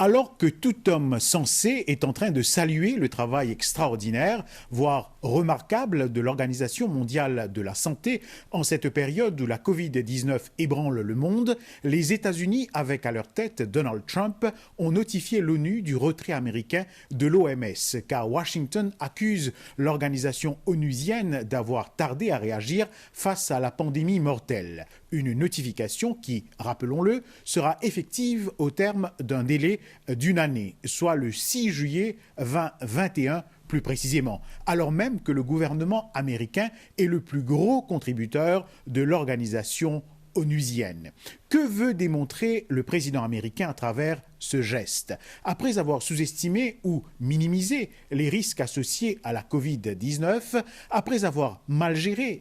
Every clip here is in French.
Alors que tout homme sensé est en train de saluer le travail extraordinaire, voire remarquable de l'Organisation mondiale de la santé en cette période où la Covid-19 ébranle le monde, les États-Unis, avec à leur tête Donald Trump, ont notifié l'ONU du retrait américain de l'OMS, car Washington accuse l'organisation onusienne d'avoir tardé à réagir face à la pandémie mortelle. Une notification qui, rappelons-le, sera effective au terme d'un délai d'une année, soit le 6 juillet 2021 plus précisément, alors même que le gouvernement américain est le plus gros contributeur de l'organisation onusienne. Que veut démontrer le président américain à travers ce geste? Après avoir sous-estimé ou minimisé les risques associés à la Covid-19, après avoir mal géré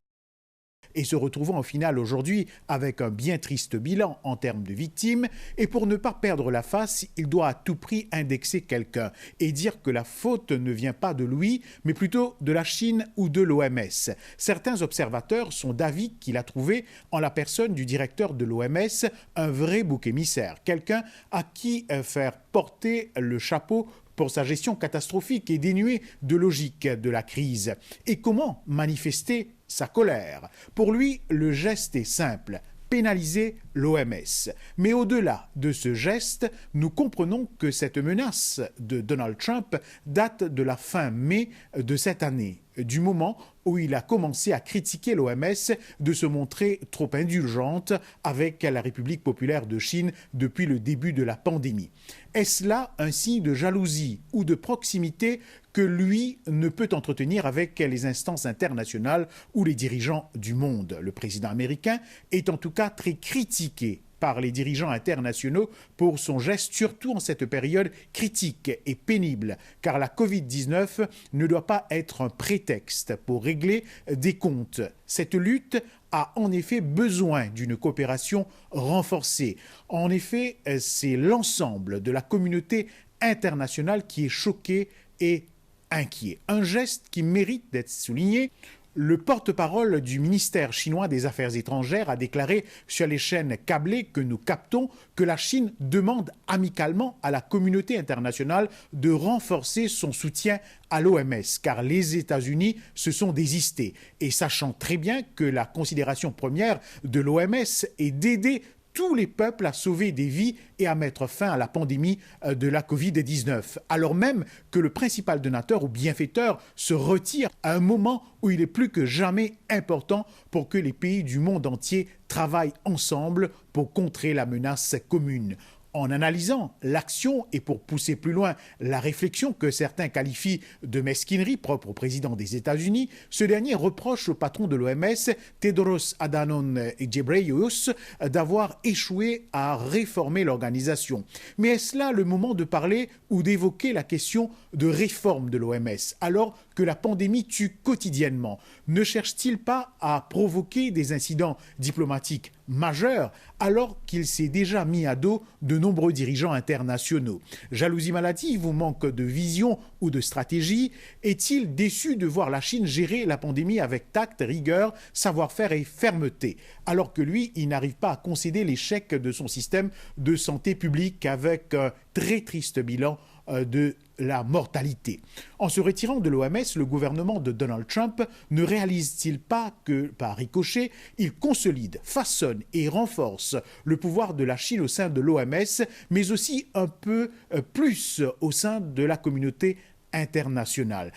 et se retrouvant au final aujourd'hui avec un bien triste bilan en termes de victimes, et pour ne pas perdre la face, il doit à tout prix indexer quelqu'un et dire que la faute ne vient pas de lui, mais plutôt de la Chine ou de l'OMS. Certains observateurs sont d'avis qu'il a trouvé en la personne du directeur de l'OMS un vrai bouc émissaire, quelqu'un à qui faire porter le chapeau pour sa gestion catastrophique et dénuée de logique de la crise. Et comment manifester sa colère? Pour lui, le geste est simple: pénaliser l'OMS. Mais au-delà de ce geste, nous comprenons que cette menace de Donald Trump date de la fin mai de cette année, du moment où il a commencé à critiquer l'OMS de se montrer trop indulgente avec la République populaire de Chine depuis le début de la pandémie. Est-ce là un signe de jalousie ou de proximité que lui ne peut entretenir avec les instances internationales ou les dirigeants du monde? Le président américain est en tout cas très critiqué par les dirigeants internationaux pour son geste, surtout en cette période critique et pénible, car la Covid-19 ne doit pas être un prétexte pour régler des comptes. Cette lutte a en effet besoin d'une coopération renforcée. En effet, c'est l'ensemble de la communauté internationale qui est choquée et inquiet. Un geste qui mérite d'être souligné. Le porte-parole du ministère chinois des Affaires étrangères a déclaré sur les chaînes câblées que nous captons que la Chine demande amicalement à la communauté internationale de renforcer son soutien à l'OMS, car les États-Unis se sont désistés. Et sachant très bien que la considération première de l'OMS est d'aider tous les peuples à sauver des vies et à mettre fin à la pandémie de la Covid-19, alors même que le principal donateur ou bienfaiteur se retire à un moment où il est plus que jamais important pour que les pays du monde entier travaillent ensemble pour contrer la menace commune. En analysant l'action et pour pousser plus loin la réflexion que certains qualifient de mesquinerie propre au président des États-Unis, ce dernier reproche au patron de l'OMS, Tedros Adhanom Ghebreyesus, d'avoir échoué à réformer l'organisation. Mais est-ce là le moment de parler ou d'évoquer la question de réforme de l'OMS, alors que la pandémie tue quotidiennement? Ne cherche-t-il pas à provoquer des incidents diplomatiques majeurs alors qu'il s'est déjà mis à dos de nombreux dirigeants internationaux? Jalousie maladive ou manque de vision ou de stratégie? Est-il déçu de voir la Chine gérer la pandémie avec tact, rigueur, savoir-faire et fermeté, alors que lui, il n'arrive pas à concéder l'échec de son système de santé publique avec un très triste bilan de la mortalité? En se retirant de l'OMS, le gouvernement de Donald Trump ne réalise-t-il pas que, par ricochet, il consolide, façonne et renforce le pouvoir de la Chine au sein de l'OMS, mais aussi un peu plus au sein de la communauté internationale?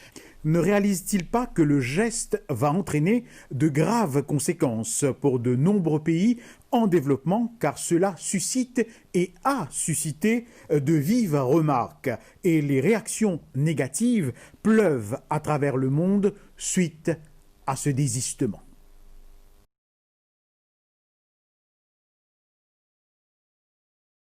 Ne réalise-t-il pas que le geste va entraîner de graves conséquences pour de nombreux pays en développement, car cela suscite et a suscité de vives remarques et les réactions négatives pleuvent à travers le monde suite à ce désistement?